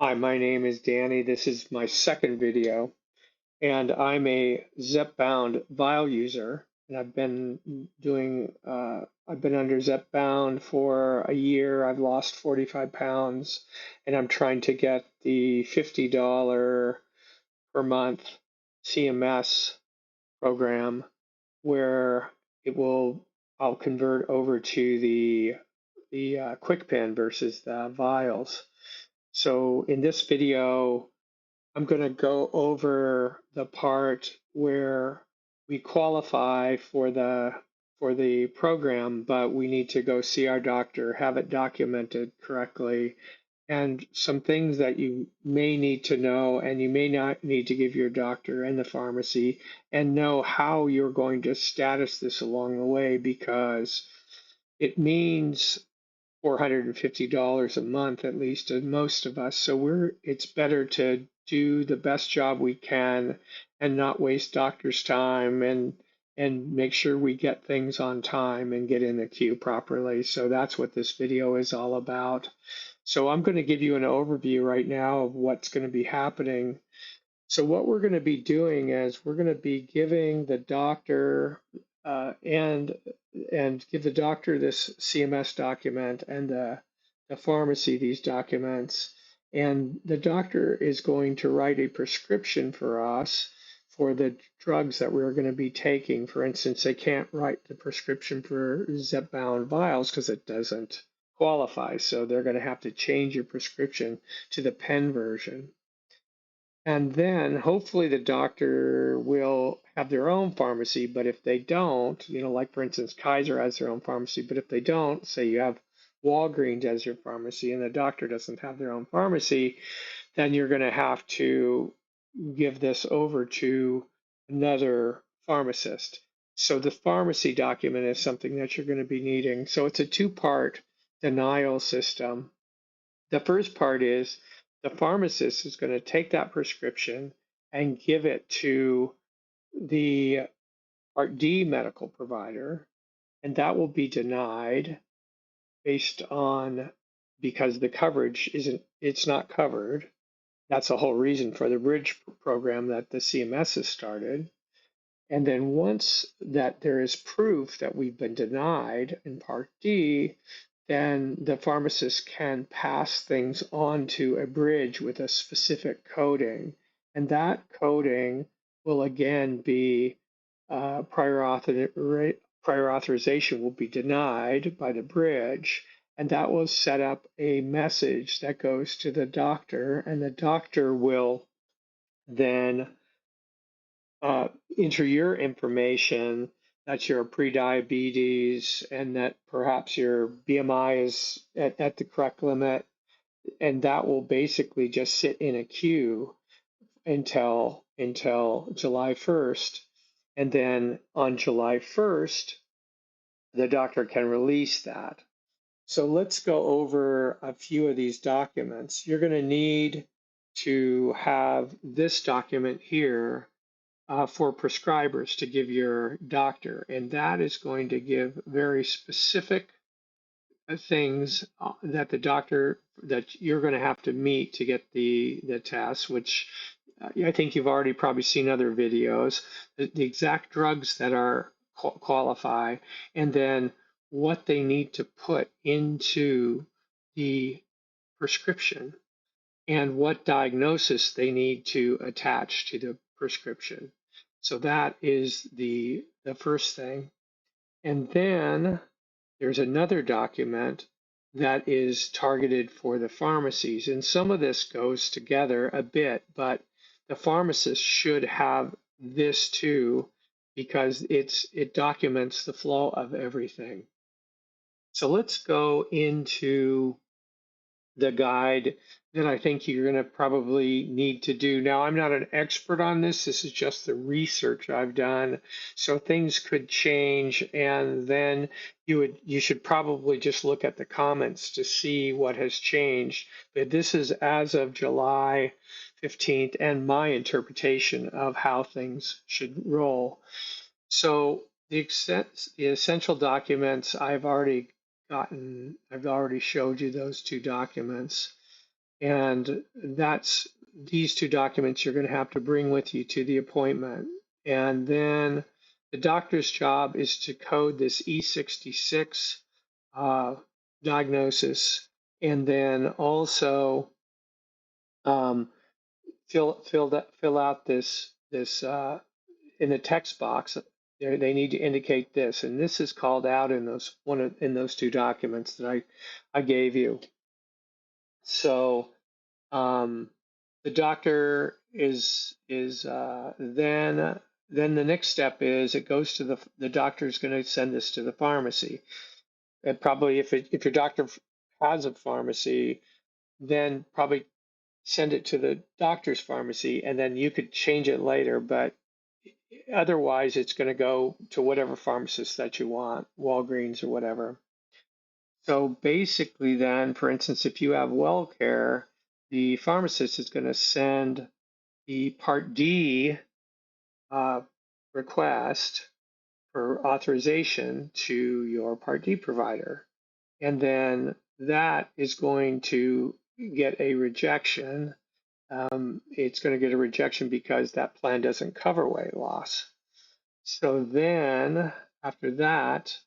Hi, my name is Danny. This is my second video, and I'm a Zepbound vial user. And I've been under Zepbound for a year. I've lost 45 pounds, and I'm trying to get the $50 per month CMS program where it will, I'll convert over to the quick pen versus the vials. So in this video, I'm going to go over the part where we qualify for the program, but we need to go see our doctor, have it documented correctly, and some things that you may need to know and you may not need to give your doctor and the pharmacy, and know how you're going to status this along the way, because it means $450 a month, at least to most of us. So it's better to do the best job we can and not waste doctors' time, and make sure we get things on time and get in the queue properly. So that's what this video is all about. So I'm going to give you an overview right now of what's going to be happening. So what we're going to be doing is we're going to be giving the doctor and give the doctor this CMS document and the pharmacy these documents. And the doctor is going to write a prescription for us for the drugs that we're going to be taking. For instance, they can't write the prescription for Zepbound vials because it doesn't qualify. So they're going to have to change your prescription to the pen version. And then hopefully the doctor will have their own pharmacy, but if they don't, like for instance, Kaiser has their own pharmacy, but if they don't, say you have Walgreens as your pharmacy and the doctor doesn't have their own pharmacy, then you're going to have to give this over to another pharmacist. So the pharmacy document is something that you're going to be needing. So it's a two-part denial system. The first part is the pharmacist is going to take that prescription and give it to the Part D medical provider, and that will be denied based on because the coverage it's not covered. That's the whole reason for the Bridge program that the CMS has started. And then once that there is proof that we've been denied in Part D, then the pharmacist can pass things on to a bridge with a specific coding. And that coding will again be prior authorization will be denied by the bridge. And that will set up a message that goes to the doctor, and the doctor will then enter your information that you're pre-diabetes and that perhaps your BMI is at the correct limit, and that will basically just sit in a queue until July 1st. And then on July 1st, the doctor can release that. So let's go over a few of these documents. You're going to need to have this document here for prescribers to give your doctor, and that is going to give very specific things that the doctor that you're going to have to meet to get the test, which I think you've already probably seen other videos, the exact drugs that are qualify, and then what they need to put into the prescription and what diagnosis they need to attach to the prescription. So that is the first thing. And then there's another document that is targeted for the pharmacies. And some of this goes together a bit, but the pharmacist should have this too, because it documents the flow of everything. So let's go into the guide that I think you're going to probably need to do. Now, I'm not an expert on this. This is just the research I've done. So things could change, and then you should probably just look at the comments to see what has changed. But this is as of July 15th and my interpretation of how things should roll. So the essential documents I've already showed you those two documents. And that's these two documents you're going to have to bring with you to the appointment. And then the doctor's job is to code this E66 uh, diagnosis, and then also um, fill out this in the text box. They need to indicate this, and this is called out in those two documents that I gave you. So um, the doctor is then the next step is it goes to the doctor is going to send this to the pharmacy, and probably if your doctor has a pharmacy, then probably send it to the doctor's pharmacy, and then you could change it later. But otherwise, it's going to go to whatever pharmacist that you want, Walgreens or whatever. So basically, then, for instance, if you have WellCare, the pharmacist is going to send the Part D uh, request for authorization to your Part D provider. And then that is going to get a rejection. It's going to get a rejection because that plan doesn't cover weight loss. So then, after that,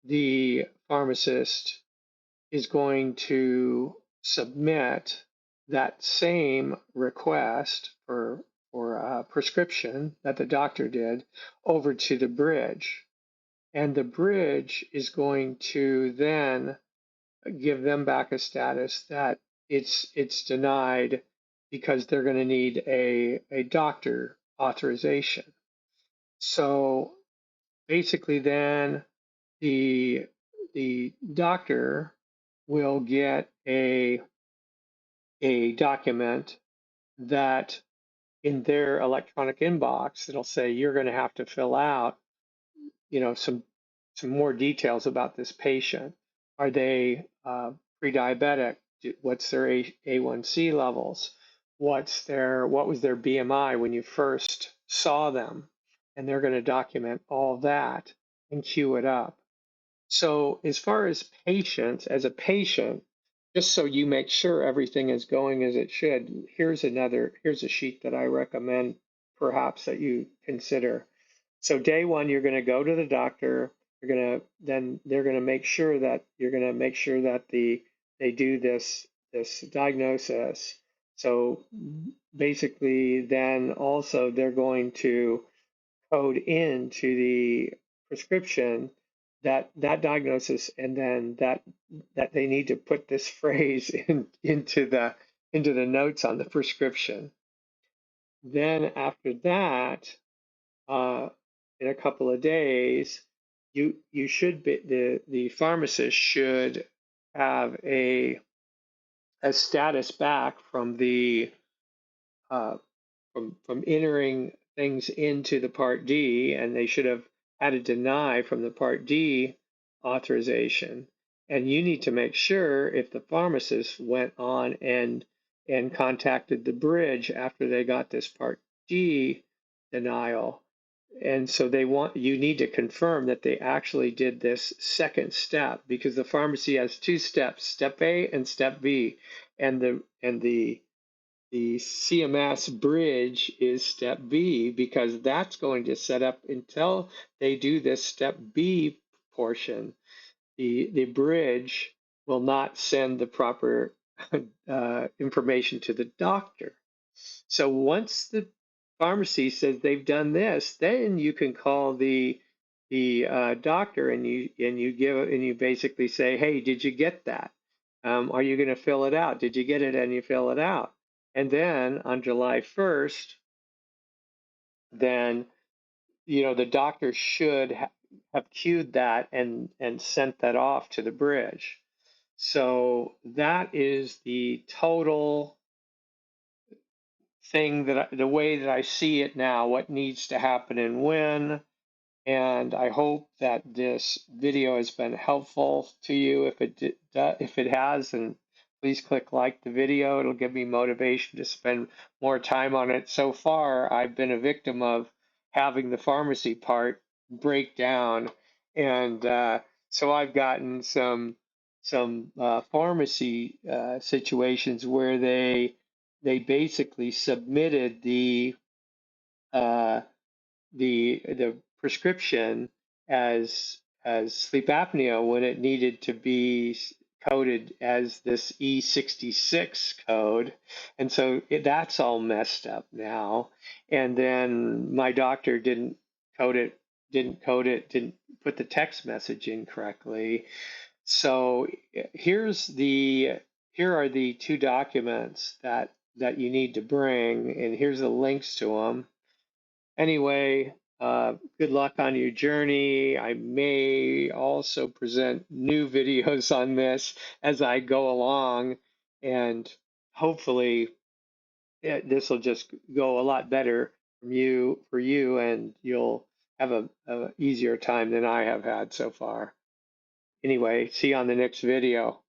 the pharmacist is going to submit that same request for a prescription that the doctor did over to the bridge. And the bridge is going to then give them back a status that it's denied because they're going to need a doctor authorization. So basically then the the doctor will get a document that in their electronic inbox it'll say you're going to have to fill out, some more details about this patient. Are they pre-diabetic? What's their A1C levels? What was their BMI when you first saw them? And they're going to document all that and queue it up. So as far as as a patient, just so you make sure everything is going as it should, here's a sheet that I recommend perhaps that you consider. So day one, you're going to go to the doctor. They're going to make sure that they do this diagnosis. So basically, then also they're going to code into the prescription that diagnosis, and then that they need to put this phrase into the notes on the prescription. Then after that, uh, in a couple of days, you should be the pharmacist should have a status back from the uh, from entering things into the Part D, and they should have had a deny from the Part D authorization. And you need to make sure if the pharmacist went on and contacted the bridge after they got this Part D denial. And so you need to confirm that they actually did this second step, because the pharmacy has two steps, step A and step B. And the CMS bridge is step B, because that's going to set up until they do this step B portion. The bridge will not send the proper information to the doctor. So once the pharmacy says they've done this, then you can call the doctor, and you basically say, hey, did you get that? Are you going to fill it out? Did you get it and you fill it out? And then on July 1st, then the doctor should have queued that and sent that off to the bridge. So that is the total thing the way that I see it now, what needs to happen and when. And I hope that this video has been helpful to you. If it has, then please click like the video. It'll give me motivation to spend more time on it. So far, I've been a victim of having the pharmacy part break down, and so I've gotten pharmacy situations where they basically submitted uh, the prescription as sleep apnea when it needed to be coded as this E66 code. And so that's all messed up now. And then my doctor didn't put the text message in correctly. So here are the two documents that you need to bring, and here's the links to them. Anyway, good luck on your journey. I may also present new videos on this as I go along, and hopefully this will just go a lot better for you, and you'll have a easier time than I have had so far. Anyway, see you on the next video.